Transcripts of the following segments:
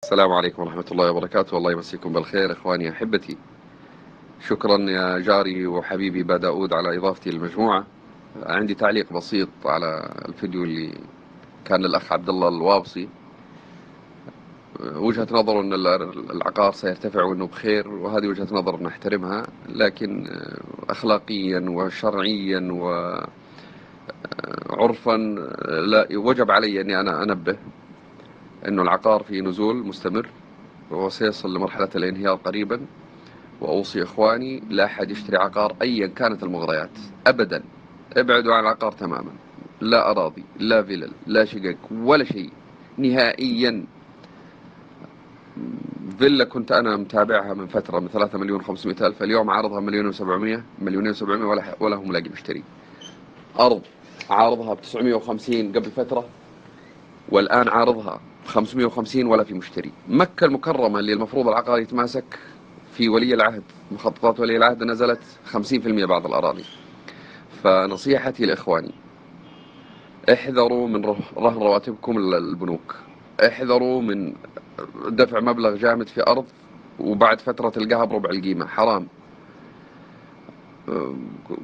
السلام عليكم ورحمة الله وبركاته. الله يمسيكم بالخير إخواني أحبتي. شكرا يا جاري وحبيبي با داود على إضافتي للمجموعة. عندي تعليق بسيط على الفيديو اللي كان للأخ عبد الله الوابصي. وجهة نظره أن العقار سيرتفع وأنه بخير، وهذه وجهة نظر نحترمها، لكن أخلاقيا وشرعيا وعرفا لا وجب علي أني أنا أنبه أنه العقار في نزول مستمر وسيصل لمرحلة الانهيار قريبا. وأوصي إخواني لا أحد يشتري عقار أيا كانت المغريات أبدا. ابعدوا عن العقار تماما، لا أراضي لا فلل لا شقق ولا شيء نهائيا. فيلا كنت أنا متابعها من فترة من 3,500,000، اليوم عارضها 1,700,000 1,700,000 ولا هم لاقي مشتري. أرض عارضها ب950 قبل فترة، والآن عارضها ب550 ولا في مشتري. مكة المكرمة اللي المفروض العقار يتماسك في ولي العهد، مخططات ولي العهد نزلت 50% بعض الأراضي. فنصيحتي لإخواني، احذروا من رهن رواتبكم للبنوك، احذروا من دفع مبلغ جامد في أرض وبعد فترة تلقاها بربع القيمة. حرام.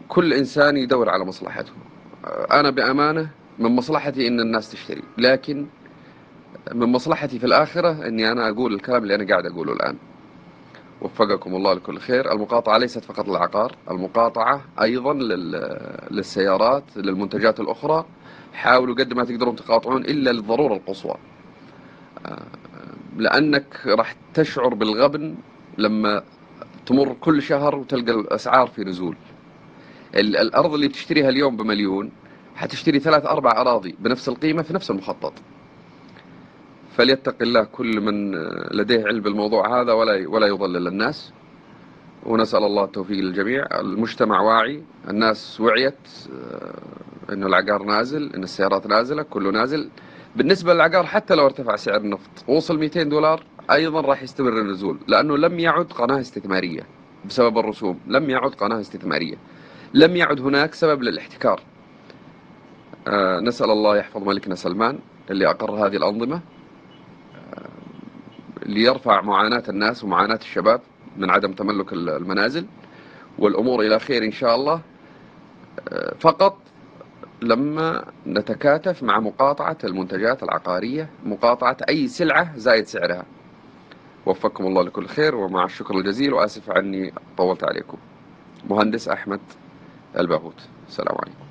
كل إنسان يدور على مصلحته. أنا بأمانة من مصلحتي إن الناس تشتري، لكن من مصلحتي في الآخرة إني أنا أقول الكلام اللي أنا قاعد أقوله الآن. وفقكم الله لكل خير. المقاطعة ليست فقط للعقار، المقاطعة أيضا للسيارات، للمنتجات الأخرى. حاولوا قد ما تقدرون تقاطعون إلا للضرورة القصوى، لأنك راح تشعر بالغبن لما تمر كل شهر وتلقى الأسعار في نزول. الأرض اللي بتشتريها اليوم ب1,000,000 حتشتري 3-4 أراضي بنفس القيمة في نفس المخطط. فليتق الله كل من لديه علم بالموضوع هذا ولا يضلل الناس. ونسأل الله التوفيق للجميع. المجتمع واعي، الناس وعيت انه العقار نازل، ان السيارات نازلة، كله نازل. بالنسبة للعقار حتى لو ارتفع سعر النفط وصل $200 ايضا راح يستمر النزول، لانه لم يعد قناة استثمارية بسبب الرسوم، لم يعد قناة استثمارية، لم يعد هناك سبب للاحتكار. نسأل الله يحفظ ملكنا سلمان اللي أقر هذه الأنظمة، ليرفع معاناة الناس ومعاناة الشباب من عدم تملك المنازل، والأمور إلى خير إن شاء الله. فقط لما نتكاتف مع مقاطعة المنتجات العقارية، مقاطعة أي سلعة زايد سعرها. وفقكم الله لكل خير، ومع الشكر الجزيل، وآسف عني طولت عليكم. مهندس أحمد الباهوت. السلام عليكم.